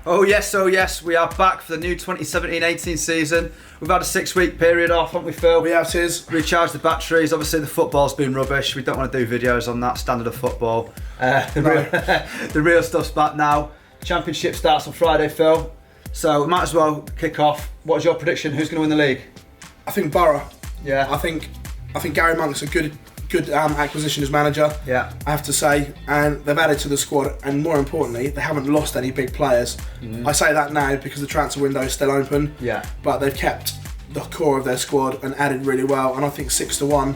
Oh yes, we are back for the new 2017-18 season. We've had a 6-week period off, haven't we, Phill? We have, Tizz. Recharge the batteries. Obviously the football's been rubbish. We don't want to do videos on that standard of football. The real stuff's back now. Championship starts on Friday, Phill. So we might as well kick off. What's your prediction? Who's going to win the league? I think Borough. Yeah. I think Gary Monk's a good acquisition as manager. Yeah. I have to say, and they've added to the squad, and more importantly, they haven't lost any big players. I say that now because the transfer window is still open. Yeah. But they've kept the core of their squad and added really well, and I think 6-1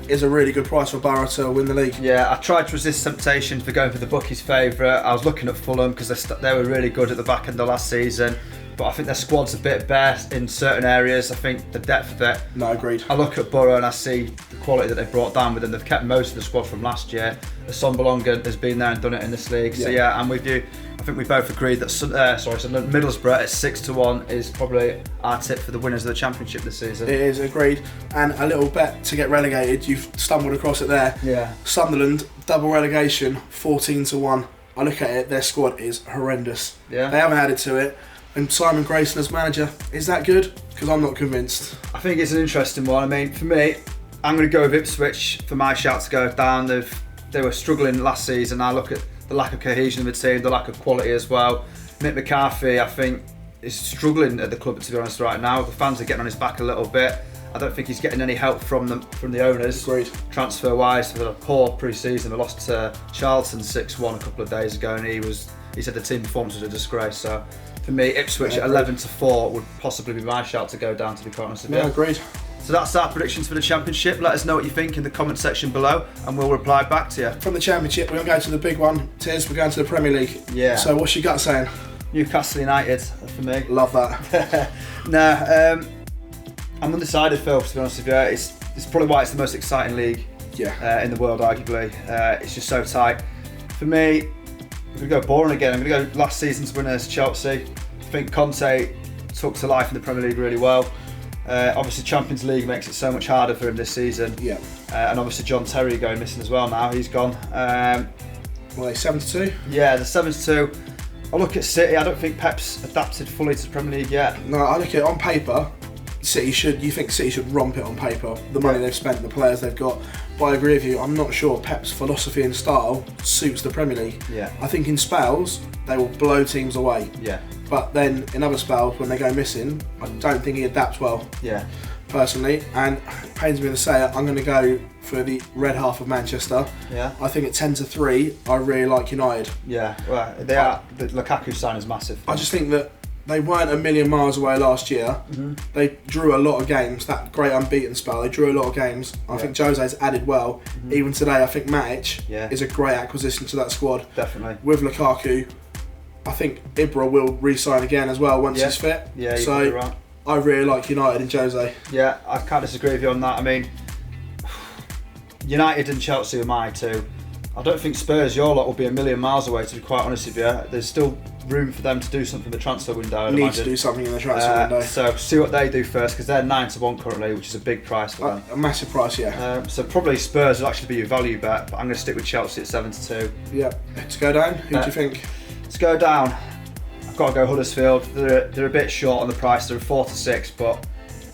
is a really good price for Borough to win the league. Yeah, I tried to resist temptation for going for the bookies' favourite. I was looking at Fulham because they were really good at the back end of last season. But I think their squad's a bit bare in certain areas. I think the depth of it. No, agreed. I look at Borough and I see the quality that they've brought down with them. They've kept most of the squad from last year. Sonbalonga has been there and done it in this league. So yeah, I'm with you. I think we both agreed that Middlesbrough at 6-1 is probably our tip for the winners of the Championship this season. It is, agreed. And a little bet to get relegated. You've stumbled across it there. Yeah. Sunderland double relegation, 14-1. I look at it. Their squad is horrendous. Yeah. They haven't added to it. And Simon Grayson as manager, is that good? Because I'm not convinced. I think it's an interesting one. I mean, for me, I'm going to go with Ipswich for my shout to go down. They were struggling last season. I look at the lack of cohesion of the team, the lack of quality as well. Mick McCarthy, I think, is struggling at the club, to be honest, right now. The fans are getting on his back a little bit. I don't think he's getting any help from the owners. Agreed. Transfer-wise, for a poor pre-season. They lost to Charlton 6-1 a couple of days ago, and he said the team performance was a disgrace. So for me, Ipswich at 11-4 would possibly be my shout to go down, to be quite honest with you. Yeah, agreed. So that's our predictions for the Championship. Let us know what you think in the comment section below and we'll reply back to you. From the Championship, we're going to go to the big one. Tiz, we're going to the Premier League. Yeah. So what's your gut saying? Newcastle United for me. Love that. I'm undecided, Phill, to be honest with you. It's probably why it's the most exciting league in the world, arguably. It's just so tight. For me, I'm going to go boring again. I'm going to go last season's winners, Chelsea. I think Conte took to life in the Premier League really well. Obviously Champions League makes it so much harder for him this season. Yeah. And obviously John Terry going missing as well now. He's gone. Well, they 7-2? Yeah, the 7-2. I look at City. I don't think Pep's adapted fully to the Premier League yet. No, I look at it on paper. You think City should romp it on paper, the money they've spent, the players they've got. But I agree with you, I'm not sure Pep's philosophy and style suits the Premier League. Yeah. I think in spells, they will blow teams away. Yeah. But then in other spells, when they go missing, I don't think he adapts well. Yeah. Personally, and it pains me to say it, I'm going to go for the red half of Manchester. Yeah. I think at 10-3, I really like United. Yeah, well, they are. The Lukaku sign is massive. I just think that they weren't a million miles away last year. Mm-hmm. They drew a lot of games, that great unbeaten spell. They drew a lot of games. I think Jose's added well. Mm-hmm. Even today, I think Matic is a great acquisition to that squad. Definitely. With Lukaku, I think Ibra will re-sign again as well once he's fit. Yeah, so you're right. I really like United and Jose. Yeah, I can't disagree with you on that. I mean, United and Chelsea are my two. I don't think Spurs, your lot, will be a million miles away, to be quite honest with you. There's still room for them to do something in the transfer window. Need to do something in the transfer window. So see what they do first, because they're 9-1 currently, which is a big price for them. A massive price, yeah. So probably Spurs will actually be your value bet, but I'm going to stick with Chelsea at 7-2. Yeah. To go down, who do you think? To go down, I've got to go Huddersfield. They're a bit short on the price. They're 4-6, but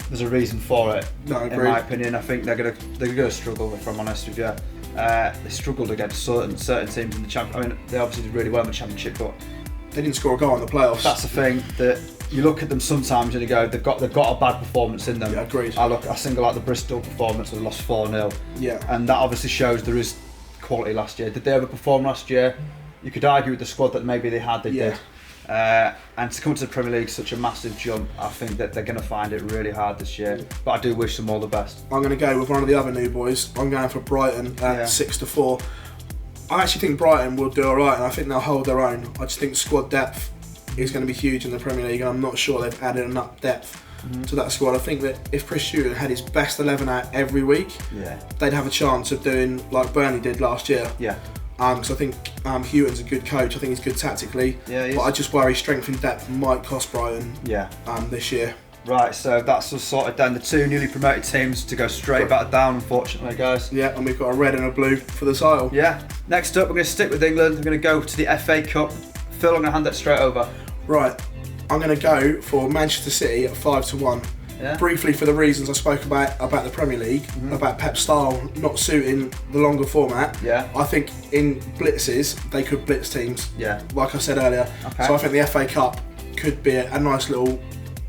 there's a reason for it. No, in my opinion, I think they're gonna struggle. If I'm honest with you, they struggled against certain teams in the Championship. I mean, they obviously did really well in the Championship, but they didn't score a goal in the playoffs. That's the thing, that you look at them sometimes and you go, they've got a bad performance in them. Yeah, agreed. I single out the Bristol performance where they lost 4-0. Yeah. And that obviously shows there is quality last year. Did they overperform last year? You could argue with the squad that maybe they did. And to come to the Premier League, such a massive jump, I think that they're going to find it really hard this year. But I do wish them all the best. I'm going to go with one of the other new boys. I'm going for Brighton at 6-4. I actually think Brighton will do alright, and I think they'll hold their own. I just think squad depth is going to be huge in the Premier League, and I'm not sure they've added enough depth to that squad. I think that if Chris Hughton had his best 11 out every week, they'd have a chance of doing like Burnley did last year. Yeah. Because I think Hughton's a good coach. I think he's good tactically. Yeah, but I just worry strength and depth might cost Brighton this year. Right, so that's us sorted down. The two newly promoted teams to go straight back down, unfortunately, guys. Yeah, and we've got a red and a blue for the title. Yeah. Next up, we're going to stick with England. We're going to go to the FA Cup. Phill, I'm going to hand it straight over. Right, I'm going to go for Manchester City at 5-1. Yeah. Briefly, for the reasons I spoke about the Premier League, about Pep's style not suiting the longer format. Yeah. I think in blitzes they could blitz teams. Yeah. Like I said earlier. Okay. So I think the FA Cup could be a nice little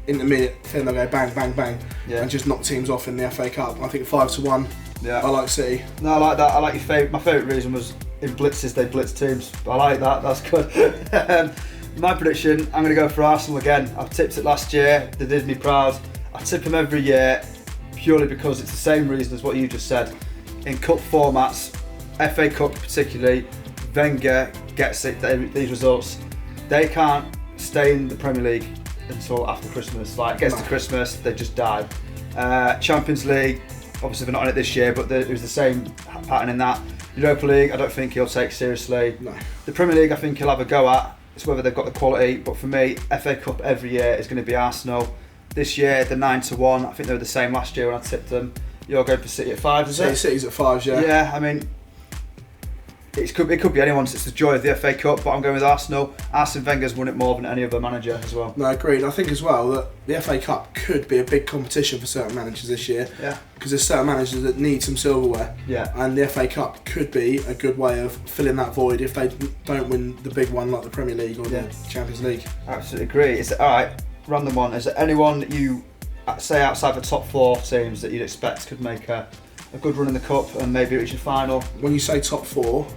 intermediate thing. They'll go bang, bang, bang, and just knock teams off in the FA Cup. I think 5-1. Yeah. I like City. No, I like that. I like your favourite. My favourite reason was in blitzes they blitz teams. I like that. That's good. My prediction, I'm going to go for Arsenal again. I've tipped it last year. They did me proud. I tip them every year purely because it's the same reason as what you just said. In cup formats, FA Cup particularly, Wenger gets it. These results, they can't stay in the Premier League until after Christmas. Like, it gets to Christmas, they just die. Champions League, obviously they're not in it this year, but it was the same pattern in that. Europa League, I don't think he'll take seriously. No. The Premier League, I think he'll have a go at. It's whether they've got the quality. But for me, FA Cup every year is going to be Arsenal. This year, they're 9-1. I think they were the same last year when I tipped them. You're going for City at 5, is it? City's at 5, yeah. Yeah, I mean, it could be anyone's. It's the joy of the FA Cup, but I'm going with Arsenal. Arsene Wenger's won it more than any other manager as well. No, agreed. I think as well that the FA Cup could be a big competition for certain managers this year. Yeah. Because there's certain managers that need some silverware. Yeah. And the FA Cup could be a good way of filling that void if they don't win the big one like the Premier League or the Champions League. Absolutely agree. All right, random one. Is there anyone that you say outside the top 4 teams that you'd expect could make a good run in the cup and maybe reach a final? When you say top 4,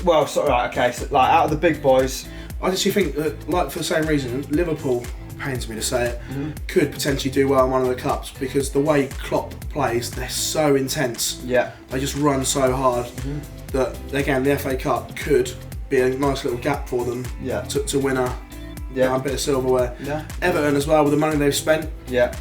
well, right, okay. So, like, out of the big boys, I actually think that, like, for the same reason, Liverpool, pains me to say it, could potentially do well in one of the cups because the way Klopp plays, they're so intense. Yeah. They just run so hard that, again, the FA Cup could be a nice little gap for them to win a bit of silverware. Yeah. Everton as well, with the money they've spent,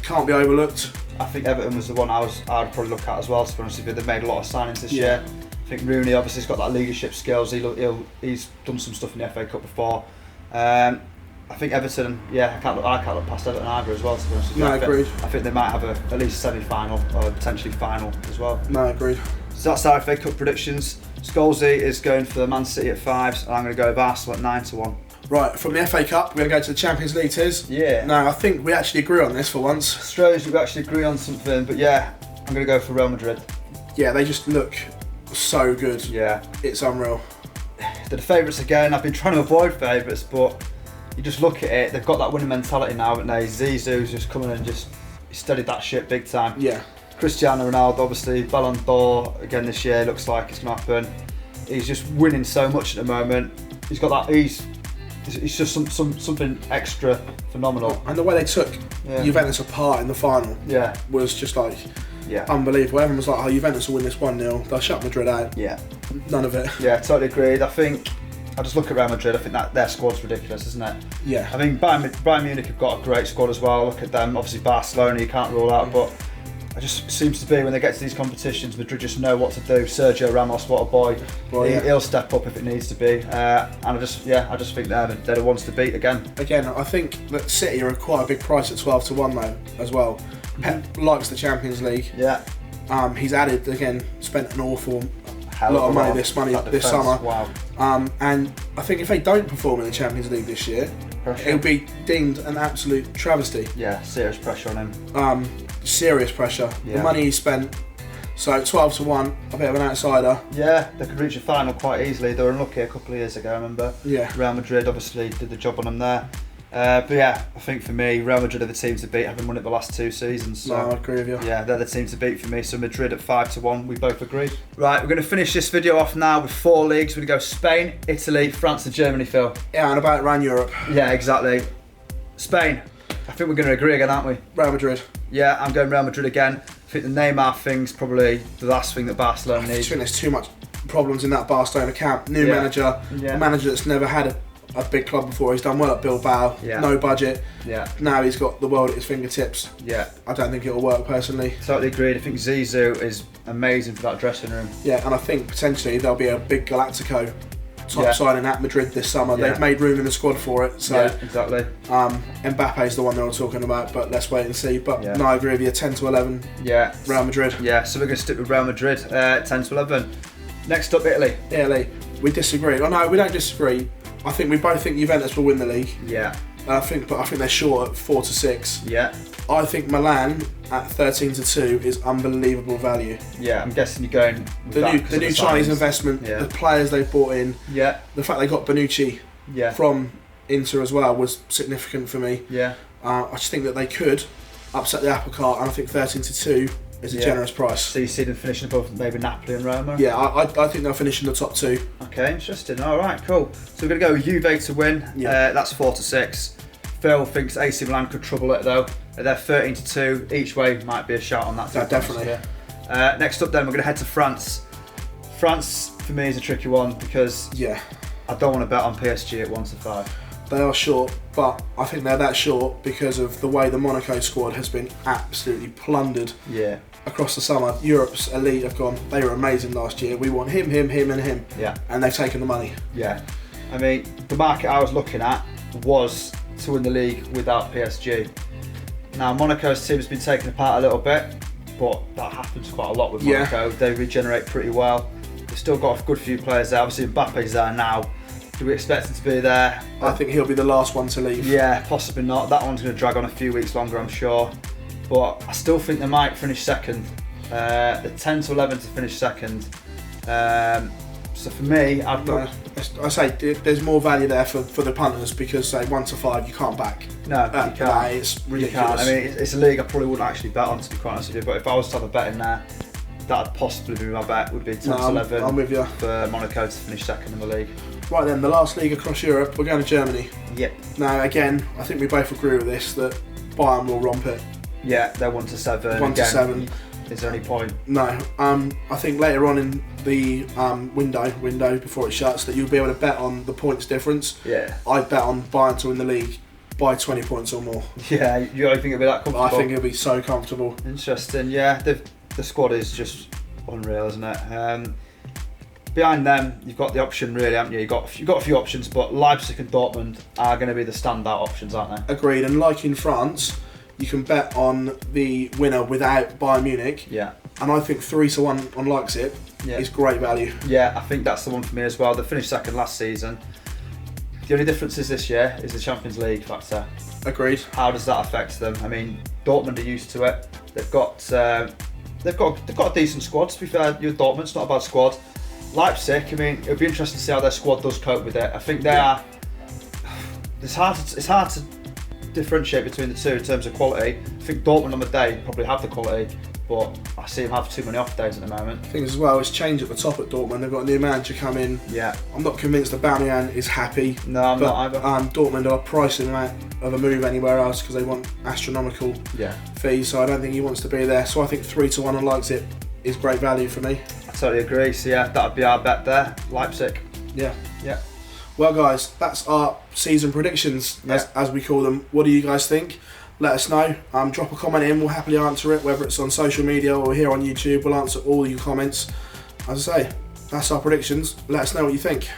can't be overlooked. I think Everton was the one I'd probably look at as well, to be honest with you. They've made a lot of signings this year. I think Rooney obviously has got that leadership skills. He's done some stuff in the FA Cup before. I think Everton, I can't look past Everton either as well, to be honest with you. No, agreed. I think they might have at least semi-final or potentially final as well. No, agreed. So that's our FA Cup predictions. Scholesy is going for Man City at 5, and I'm going to go with Arsenal at 9-1. Right, from the FA Cup, we're going to go to the Champions League, Tizz. Yeah. Now, I think we actually agree on this for once. Strange we actually agree on something, but yeah, I'm going to go for Real Madrid. Yeah, they just look so good. Yeah. It's unreal. They're the favourites again. I've been trying to avoid favourites, but you just look at it, they've got that winning mentality now, haven't they? Zizou's just coming and just steadied that shit big time. Yeah. Cristiano Ronaldo, obviously, Ballon d'Or again this year, looks like it's going to happen. He's just winning so much at the moment. He's got that, he's just something extra phenomenal. And the way they took Juventus apart in the final was just like unbelievable. Everyone was like, oh, Juventus will win this 1-0. They'll shut Madrid out. Yeah. None of it. Yeah, totally agreed. I think, I just look at Real Madrid, I think that their squad's ridiculous, isn't it? Yeah. I mean, Bayern Munich have got a great squad as well. Look at them. Obviously, Barcelona, you can't rule out, but it just seems to be when they get to these competitions, Madrid just know what to do. Sergio Ramos, what a boy. He'll step up if it needs to be. And I just think they're the ones to beat again. Again, I think that City are quite a big price at 12-1 though, as well. Pep likes the Champions League. Yeah. He's added, again, spent an awful Hell lot of money this this summer. Wow. And I think if they don't perform in the Champions League this year, it'll be deemed an absolute travesty. Yeah, serious pressure on him. Serious pressure. Yeah. The money he spent. So 12-1, a bit of an outsider. Yeah, they could reach a final quite easily. They were unlucky a couple of years ago, I remember. Yeah. Real Madrid obviously did the job on them there. But yeah, I think for me, Real Madrid are the team to beat, having won it the last 2 seasons. So, no, I agree with you. Yeah, they're the team to beat for me. So Madrid at 5-1, we both agree. Right, we're going to finish this video off now with 4 leagues. We're going to go Spain, Italy, France and Germany, Phill. Yeah, and about around Europe. Yeah, exactly. Spain, I think we're going to agree again, aren't we? Real Madrid. Yeah, I'm going Real Madrid again. I think the Neymar thing's probably the last thing that Barcelona needs. I think there's too much problems in that Barcelona camp. New manager, a manager that's never had a big club before. He's done well at Bilbao, no budget. Yeah. Now he's got the world at his fingertips. Yeah. I don't think it'll work personally. Totally agreed. I think Zizou is amazing for that dressing room. Yeah, and I think potentially there'll be a big Galactico type signing at Madrid this summer. They've made room in the squad for it. So exactly. Mbappe's the one they're all talking about, but let's wait and see. But no, I agree with you. 10-11. Yeah. Real Madrid. Yeah. So we're going to stick with Real Madrid. 10-11. Next up, Italy. Italy. We disagree. Oh no, we don't disagree. I think we both think Juventus will win the league. Yeah. I think they're short at 4 to 6. Yeah. I think Milan at 13 to 2 is unbelievable value. Yeah, I'm guessing you're going with The new Chinese investment, yeah. the players they've bought in, yeah, the fact they got Bonucci yeah. from Inter as well was significant for me. Yeah. I just think that they could upset the apple cart, and I think 13 to 2 is a generous price. So you see them finishing above maybe Napoli and Roma? Yeah, I think they'll finish in the top 2. Okay, interesting. All right, cool. So we're going to go with Juve to win. Yeah. That's 4 to 6. Phill thinks AC Milan could trouble it though. They're 13 to 2. Each way might be a shout on that. Yeah, definitely. Next up then, we're going to head to France. France for me is a tricky one because I don't want to bet on PSG at 1 to 5. They are short, but I think they're that short because of the way the Monaco squad has been absolutely plundered across the summer. Europe's elite have gone, they were amazing last year. We want him, and him. Yeah. And they've taken the money. Yeah. I mean, the market I was looking at was to win the league without PSG. Now, Monaco's team has been taken apart a little bit, but that happens quite a lot with Monaco. They regenerate pretty well. They've still got a good few players there. Obviously, Mbappe's there now. Do we expect him to be there? I think he'll be the last one to leave. Yeah, possibly not. That one's going to drag on a few weeks longer, I'm sure. But I still think they might finish second. They're 10 to 11 to finish second. So for me, I've got... I say there's more value there for the punters because, say, 1 to 5 you can't back. No, you can't. It's ridiculous. You can't. I mean, it's a league I probably wouldn't actually bet on, to be quite honest with you. But if I was to have a bet in there, that'd possibly be my bet. Would be 10 to 11 I'm with you. For Monaco to finish second in the league. Right then, the last league across Europe, we're going to Germany. Yep. Now, again, I think we both agree with this, that Bayern will romp it. Yeah, they're 1 to 7. 1 to 7. Is there any point? No. I think later on in the window before it shuts, that you'll be able to bet on the points difference. Yeah. I'd bet on Bayern to win the league by 20 points or more. Yeah, you think it'll be that comfortable? I think it'll be so comfortable. Interesting. Yeah, the squad is just unreal, isn't it? Behind them, you've got the option, really, haven't you? You've got a few options, but Leipzig and Dortmund are going to be the standout options, aren't they? Agreed. And like in France, you can bet on the winner without Bayern Munich. Yeah. And I think 3 to 1 on Leipzig is great value. Yeah, I think that's the one for me as well. They finished second last season. The only difference is this year is the Champions League factor. Agreed. How does that affect them? I mean, Dortmund are used to it. They've got a decent squad. To be fair, Dortmund's not a bad squad. Leipzig, I mean, it'll be interesting to see how their squad does cope with it. I think they are. It's hard to differentiate between the two in terms of quality. I think Dortmund on the day probably have the quality, but I see them have too many off days at the moment. Things as well, it's changed at the top at Dortmund. They've got a new manager come in. Yeah. I'm not convinced that Aubameyang is happy. No, I'm not either. Dortmund are pricing him out of a move anywhere else because they want astronomical fees, so I don't think he wants to be there. So I think 3 to 1 on Leipzig is great value for me. I totally agree. So yeah, that would be our bet there. Leipzig. Yeah. Yeah. Well, guys, that's our season predictions, as we call them. What do you guys think? Let us know. Drop a comment in. We'll happily answer it, whether it's on social media or here on YouTube. We'll answer all your comments. As I say, that's our predictions. Let us know what you think.